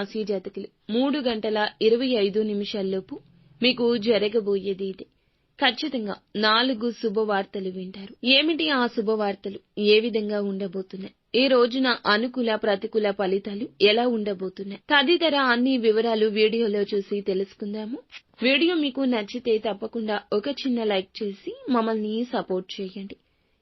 రాశి జాతకులు 3:25 మీకు జరగబోయేది ఇదే. ఖచ్చితంగా 4 శుభవార్తలు వింటారు. ఏమిటి ఆ శుభవార్తలు? ఏ విధంగా ఉండబోతున్నాయి? ఈ రోజున అనుకూల ప్రతికూల ఫలితాలు ఎలా ఉండబోతున్నాయి? తదితర అన్ని వివరాలు వీడియోలో చూసి తెలుసుకుందాము. వీడియో మీకు నచ్చితే తప్పకుండా ఒక చిన్న లైక్ చేసి మమ్మల్ని సపోర్ట్ చేయండి.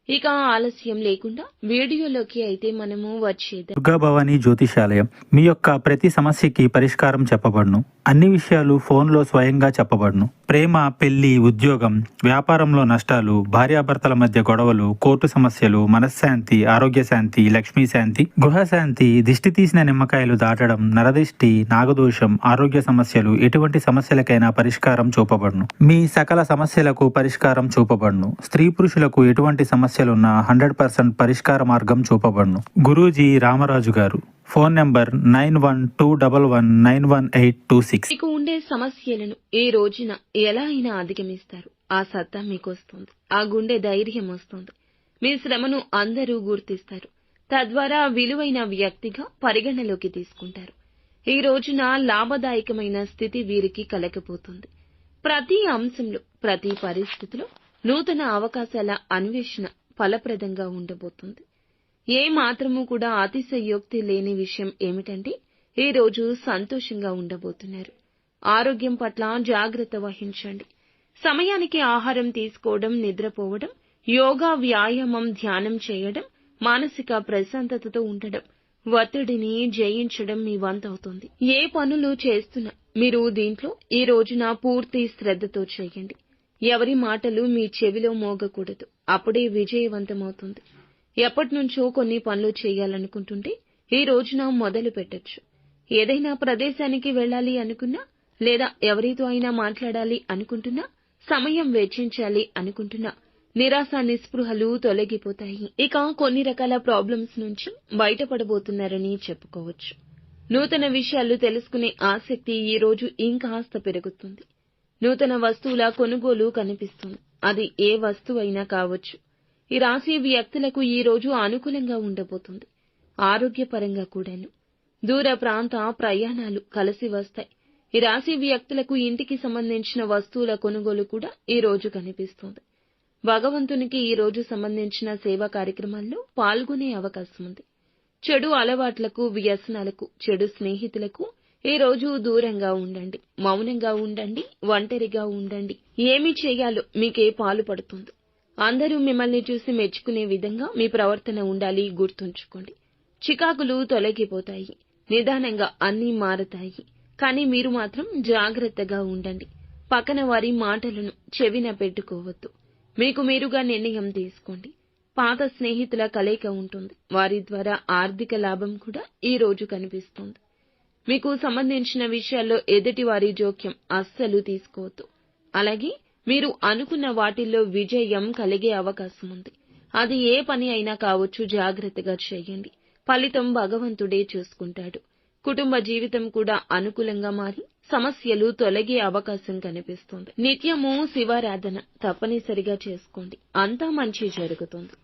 ఇక ఆలస్యం లేకుండా వీడియోలోకి అయితే మనము వచ్చేద్దాం. దుర్గా భవానీ జ్యోతిషాలయం మీ యొక్క ప్రతి సమస్యకి పరిష్కారం చెప్పబడును. అన్ని విషయాలు ఫోన్లో స్వయంగా చెప్పబడును. ప్రేమ, పెళ్లి, ఉద్యోగం, వ్యాపారంలో నష్టాలు, భార్యాభర్తల మధ్య గొడవలు, కోర్టు సమస్యలు, మనశ్శాంతి, ఆరోగ్య శాంతి, లక్ష్మీ శాంతి, గృహశాంతి, దిష్టి తీసిన నిమ్మకాయలు దాటడం, నరదిష్టి, నాగదోషం, ఆరోగ్య సమస్యలు, ఎటువంటి సమస్యలకైనా పరిష్కారం చూపబడును. మీ సకల సమస్యలకు పరిష్కారం చూపబడును. స్త్రీ పురుషులకు ఎటువంటి సమస్యలున్నా 100% పరిష్కార మార్గం చూపబడును. గురూజీ రామరాజు గారు. Phone number 9121191826. మీకు ఉండే సమస్యలను ఈ రోజున ఎలా అయినా అధిగమిస్తారు. ఆ సత్తా మీకు వస్తుంది. ఆ గుండె ధైర్యం వస్తుంది. మీ శ్రమను అందరూ గుర్తిస్తారు. తద్వారా విలువైన వ్యక్తిగా పరిగణలోకి తీసుకుంటారు. ఈ రోజున లాభదాయకమైన స్థితి వీరికి కలగబోతుంది. ప్రతి అంశంలో, ప్రతి పరిస్థితిలో నూతన అవకాశాల అన్వేషణ ఫలప్రదంగా ఉండబోతుంది. ఏ మాత్రము కూడా అతిశయోక్తి లేని విషయం ఏమిటంటే ఈ రోజు సంతోషంగా ఉండబోతున్నారు. ఆరోగ్యం పట్ల జాగ్రత్త వహించండి. సమయానికి ఆహారం తీసుకోవడం, నిద్రపోవడం, యోగా, వ్యాయామం, ధ్యానం చేయడం, మానసిక ప్రశాంతతతో ఉండడం, ఒత్తిడిని జయించడం మీ వంతవుతుంది. ఏ పనులు చేస్తున్నా మీరు దీంట్లో ఈ రోజున పూర్తి శ్రద్ధతో చేయండి. ఎవరి మాటలు మీ చెవిలో మోగకూడదు. అప్పుడే విజయవంతమవుతుంది. ఎప్పటినుంచో కొన్ని పనులు చేయాలనుకుంటుంటే ఈ రోజున మొదలు పెట్టొచ్చు. ఏదైనా ప్రదేశానికి వెళ్ళాలి అనుకున్నా, లేదా ఎవరితో అయినా మాట్లాడాలి అనుకుంటున్నా, సమయం వెచ్చించాలి అనుకుంటున్నా, నిరాశ నిస్పృహలు తొలగిపోతాయి. ఇక కొన్ని రకాల ప్రాబ్లమ్స్ నుంచి బయటపడబోతున్నారని చెప్పుకోవచ్చు. నూతన విషయాలు తెలుసుకునే ఆసక్తి ఈ రోజు ఇంకాస్త పెరుగుతుంది. నూతన వస్తువుల కొనుగోలు కనిపిస్తుంది. అది ఏ వస్తువైనా కావచ్చు. ఈ రాశి వ్యక్తులకు ఈ రోజు అనుకూలంగా ఉండబోతుంది. ఆరోగ్యపరంగా కూడాను. దూర ప్రాంత ప్రయాణాలు కలిసి వస్తాయి. ఈ రాశి వ్యక్తులకు ఇంటికి సంబంధించిన వస్తువుల కొనుగోలు కూడా ఈ రోజు కనిపిస్తుంది. భగవంతునికి ఈ రోజు సంబంధించిన సేవా కార్యక్రమాల్లో పాల్గొనే అవకాశం ఉంది. చెడు అలవాట్లకు, వ్యసనాలకు, చెడు స్నేహితులకు ఈ రోజు దూరంగా ఉండండి. మౌనంగా ఉండండి. ఒంటరిగా ఉండండి. ఏమి చేయాలో మీకే పాలు పడుతుంది. అందరూ మిమ్మల్ని చూసి మెచ్చుకునే విధంగా మీ ప్రవర్తన ఉండాలి. గుర్తుంచుకోండి. చికాకులు తొలగిపోతాయి. నిదానంగా అన్నీ మారతాయి. కానీ మీరు మాత్రం జాగ్రత్తగా ఉండండి. పక్కన వారి మాటలను చెవిన పెట్టుకోవద్దు. మీకు మీరుగా నిర్ణయం తీసుకోండి. పాత స్నేహితుల కలయిక ఉంటుంది. వారి ద్వారా ఆర్థిక లాభం కూడా ఈ రోజు కనిపిస్తుంది. మీకు సంబంధించిన విషయాల్లో ఎదుటి వారి జోక్యం అస్సలు తీసుకోవద్దు. అలాగే మీరు అనుకున్న వాటిల్లో విజయం కలిగే అవకాశం ఉంది. అది ఏ పని అయినా కావచ్చు. జాగ్రత్తగా చేయండి. ఫలితం భగవంతుడే చూసుకుంటాడు. కుటుంబ జీవితం కూడా అనుకూలంగా మారి సమస్యలు తొలగే అవకాశం కనిపిస్తుంది. నిత్యము శివారాధన తప్పనిసరిగా చేసుకోండి. అంతా మంచి జరుగుతుంది.